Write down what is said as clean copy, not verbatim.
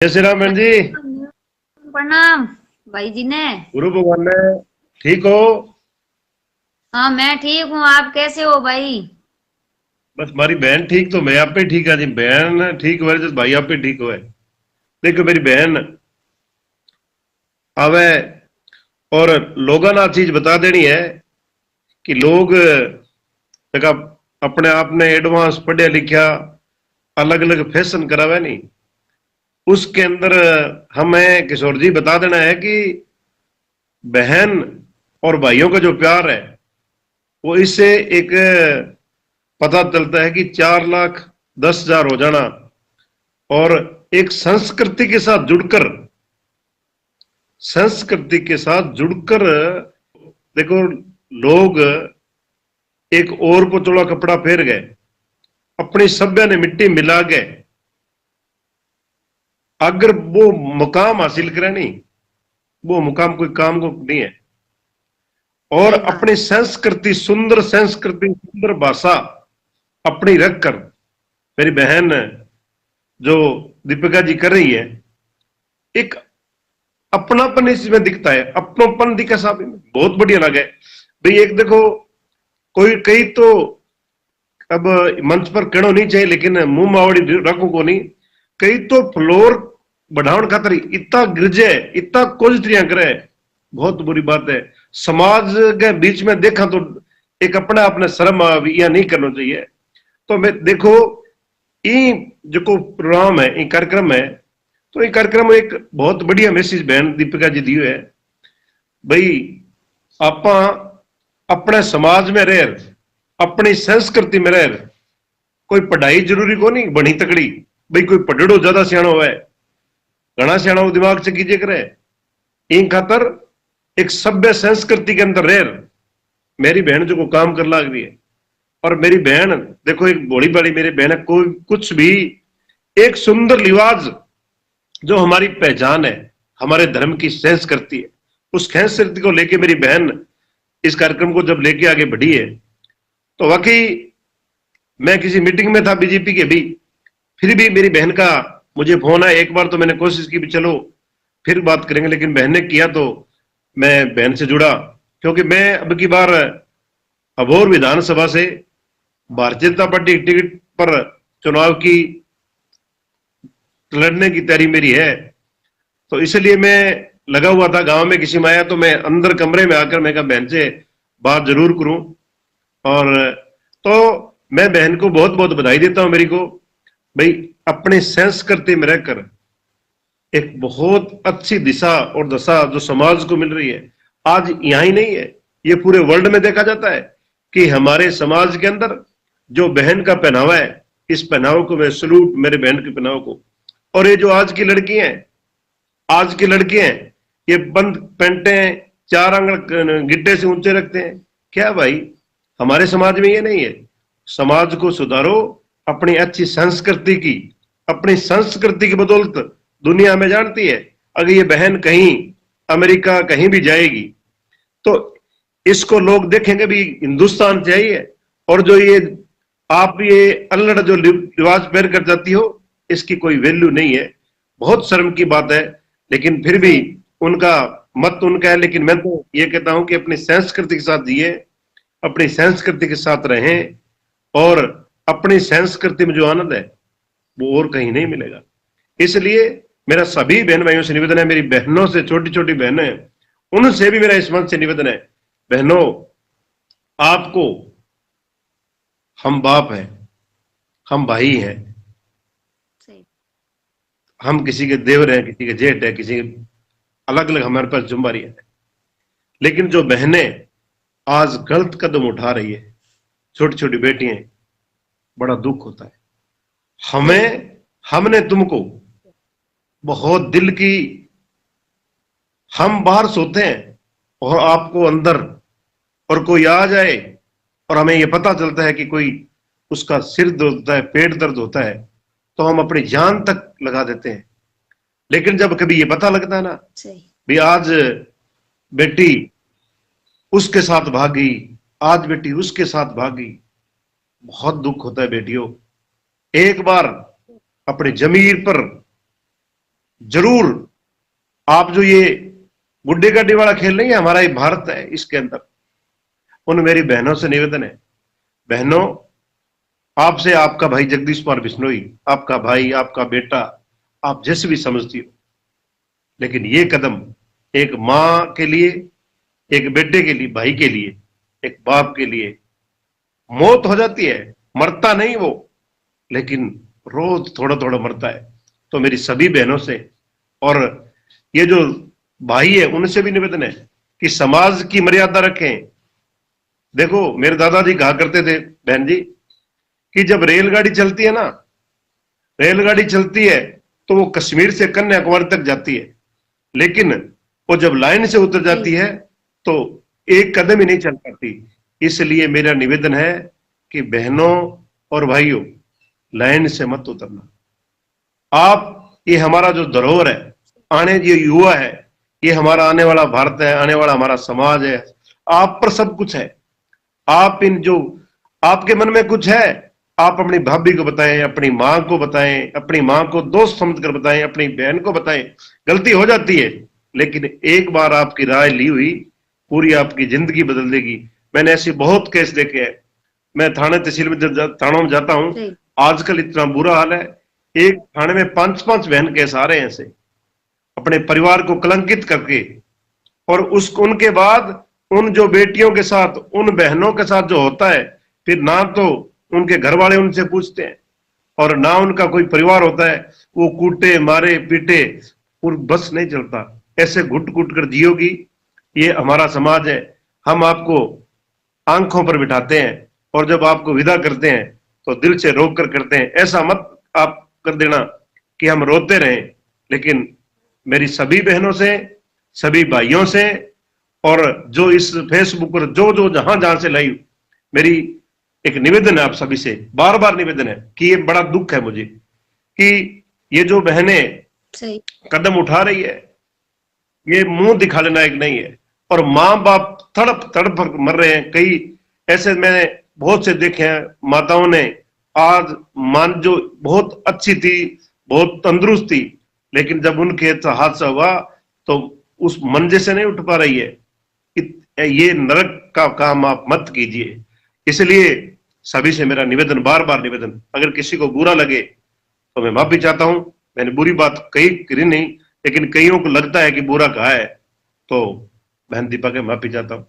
जय श्री राम बहन जी। प्रणाम भाई जी ने। गुरु भगवान ने। ठीक हो? हाँ मैं ठीक हूँ, आप कैसे हो भाई? बस हमारी बहन ठीक तो मैं आप पे ठीक है जी। बहन ठीक हो तो भाई आप पे ठीक हो है। देखो मेरी बहन आवे और लोगों ने चीज बता देनी है कि लोग देखा अपने आप ने एडवांस पढ़िया लिखा अलग अलग फैशन करावे नहीं। उसके अंदर हमें किशोर जी बता देना है कि बहन और भाइयों का जो प्यार है वो इससे एक पता चलता है कि 4,10,000 हो जाना और एक संस्कृति के साथ जुड़कर देखो लोग एक और को चोड़ा कपड़ा फेर गए, अपनी सभ्य ने मिट्टी मिला गए। अगर वो मुकाम हासिल करे नहीं, वो मुकाम कोई काम को नहीं है। और सही बात। अपनी संस्कृति सुंदर भाषा अपनी रखकर मेरी बहन जो दीपिका जी कर रही है, एक अपनापन इसमें दिखता है, अपनोपन दिखा साहब बहुत बढ़िया लगे। भाई एक देखो कोई कई तो अब मंच पर कहना नहीं चाहिए लेकिन मुंह मावड़ी रखो को नहीं, कई तो फ्लोर बढ़ावन खातर इतना गिरजे इतना कोजत्रियां करे, बहुत बुरी बात है। समाज के बीच में देखा तो एक अपने अपने शर्म या नहीं करना चाहिए। तो मैं देखो ई जो प्रोग्राम है, ई कार्यक्रम है, तो ये कार्यक्रम एक बहुत बढ़िया मैसेज बहन दीपिका जी दियो है। भाई आपा अपने समाज में रह अपनी संस्कृति में रह, कोई पढ़ाई जरूरी को नहीं बनी तकड़ी। भाई कोई पढ़ड़ो ज्यादा सियाणो है, घना सियाणो दिमाग से कीजिए करे, इन खातर एक सभ्य संस्कृति के अंदर रह मेरी बहन जो को काम कर लाग रही है। और मेरी बहन देखो एक बड़ी बड़ी मेरी बहन है, कोई कुछ भी एक सुंदर लिवाज जो हमारी पहचान है, हमारे धर्म की संस्कृति है, उस संस्कृति को लेके मेरी बहन इस कार्यक्रम को जब लेके आगे बढ़ी है तो वाकई मैं किसी मीटिंग में था बीजेपी के भी, फिर भी मेरी बहन का मुझे फोन आया। एक बार तो मैंने कोशिश की भी चलो फिर बात करेंगे, लेकिन बहन ने किया तो मैं बहन से जुड़ा, क्योंकि मैं अब की बार अबोर विधानसभा से भारतीय जनता पार्टी टिकट पर चुनाव की लड़ने की तैयारी मेरी है। तो इसलिए मैं लगा हुआ था, गांव में किसी में आया तो मैं अंदर कमरे में आकर मैं कहा बहन से बात जरूर करूं। और तो मैं बहन को बहुत बहुत बधाई देता हूं मेरी को। भाई अपनी संस्कृति में रहकर एक बहुत अच्छी दिशा और दशा जो समाज को मिल रही है, आज यहां ही नहीं है, ये पूरे वर्ल्ड में देखा जाता है कि हमारे समाज के अंदर जो बहन का पहनावा है, इस पहनावे को मैं सलूट मेरे बहन के पहनावे को। और ये जो आज की लड़की हैं, आज के लड़के हैं, ये बंद पैंटे 4 आंगल गिड्डे से ऊंचे रखते हैं। क्या भाई हमारे समाज में ये नहीं है। समाज को सुधारो अपनी अच्छी संस्कृति की, अपनी संस्कृति की बदौलत दुनिया में जानती है। अगर ये बहन कहीं अमेरिका कहीं भी जाएगी तो इसको लोग देखेंगे भी हिंदुस्तान से आई है। और जो ये आप ये अल्लड़ जो लिबास पहन कर जाती हो, इसकी कोई वैल्यू नहीं है। बहुत शर्म की बात है, लेकिन फिर भी सही। उनका मत उनका है। लेकिन मैं तो ये कहता हूं कि अपनी संस्कृति के साथ जिए, अपनी संस्कृति के साथ रहें, और अपनी संस्कृति में जो आनंद है वो और कहीं नहीं मिलेगा। इसलिए मेरा सभी बहन भाइयों से निवेदन है, मेरी बहनों से, छोटी छोटी बहनें, उनसे भी मेरा इस मंच से निवेदन है, बहनों आपको हम बाप हैं, हम भाई हैं, सही। हम किसी के देवर हैं, किसी के जेठ है, किसी के अलग अलग हमारे पास जुम्बारी है। लेकिन जो बहनें आज गलत कदम उठा रही है, छोटी छोटी बेटियां, बड़ा दुख होता है सही। हमें। हमने तुमको बहुत दिल की, हम बाहर सोते हैं और आपको अंदर, और कोई आ जाए और हमें यह पता चलता है कि कोई उसका सिर दर्द होता है, पेट दर्द होता है, तो हम अपनी जान तक लगा देते हैं। लेकिन जब कभी ये पता लगता है ना, सही। भी आज बेटी उसके साथ भागी, आज बेटी उसके साथ भागी, बहुत दुख होता है बेटियों। एक बार अपने जमीर पर जरूर आप जो ये गुड्डे गाड्डी वाला खेल नहीं है, हमारा ये भारत है, इसके अंदर उन मेरी बहनों से निवेदन है, बहनों आपसे आपका भाई जगदीश कुमार बिश्नोई, आपका भाई, आपका बेटा, आप जैसे भी समझती हो, लेकिन ये कदम एक मां के लिए, एक बेटे के लिए, भाई के लिए, एक बाप के लिए मौत हो जाती है, मरता नहीं वो, लेकिन रोज थोड़ा थोड़ा मरता है। तो मेरी सभी बहनों से और ये जो भाई है उनसे भी निवेदन है कि समाज की मर्यादा रखें। देखो मेरे दादाजी कहा करते थे बहन जी कि जब रेलगाड़ी चलती है ना, रेलगाड़ी चलती है तो वो कश्मीर से कन्याकुमारी तक जाती है, लेकिन वो जब लाइन से उतर जाती है तो एक कदम ही नहीं चल पाती। इसलिए मेरा निवेदन है कि बहनों और भाइयों, लाइन से मत उतरना। आप, ये हमारा जो धरोहर है, आने ये युवा है, ये हमारा आने वाला भारत है, आने वाला हमारा समाज है, आप पर सब कुछ है। आप इन जो आपके मन में कुछ है, आप अपनी भाभी को बताएं, अपनी मां को बताएं, अपनी मां को दोस्त समझकर बताएं, अपनी बहन को बताएं। गलती हो जाती है, लेकिन एक बार आपकी राय ली हुई पूरी आपकी जिंदगी बदल देगी। मैंने ऐसे बहुत केस देखे हैं, मैं थाने तहसील में थानों में जाता हूं, आजकल इतना बुरा हाल है, एक थाने में 5-5 बहन केस आ रहे हैं ऐसे, अपने परिवार को कलंकित करके। और उसको उनके बाद उन जो बेटियों के साथ, उन बहनों के साथ जो होता है, फिर ना तो उनके घर वाले उनसे पूछते हैं और ना उनका कोई परिवार होता है, वो कूटे मारे पीटे और बस नहीं चलता। ऐसे घुट घुट कर जियोगी, ये हमारा समाज है। हम आपको आंखों पर बिठाते हैं और जब आपको विदा करते हैं तो दिल से रोक कर करते हैं। ऐसा मत आप कर देना कि हम रोते रहें। लेकिन मेरी सभी बहनों से, सभी भाइयों से, और जो इस फेसबुक पर जो जो जहां जहां से लाई, मेरी एक निवेदन है आप सभी से, बार बार निवेदन है कि ये बड़ा दुख है मुझे कि ये जो बहनें सही कदम उठा रही है, ये मुंह दिखा लेना एक नहीं है। और मां बाप तड़प तड़प मर रहे हैं। कई ऐसे मैंने बहुत से देखे हैं, माताओं ने आज मान जो बहुत अच्छी थी, बहुत तंदुरुस्त थी, लेकिन जब उनके हादसा हुआ तो उस मंजे से नहीं उठ पा रही है। ये नरक का काम आप मत कीजिए। इसलिए सभी से मेरा निवेदन, बार बार निवेदन, अगर किसी को बुरा लगे तो मैं माफी चाहता हूं। मैंने बुरी बात कही करी नहीं, लेकिन कईयों को लगता है कि बुरा कहा है, तो बहन दीपा के माफी चाहता हूं।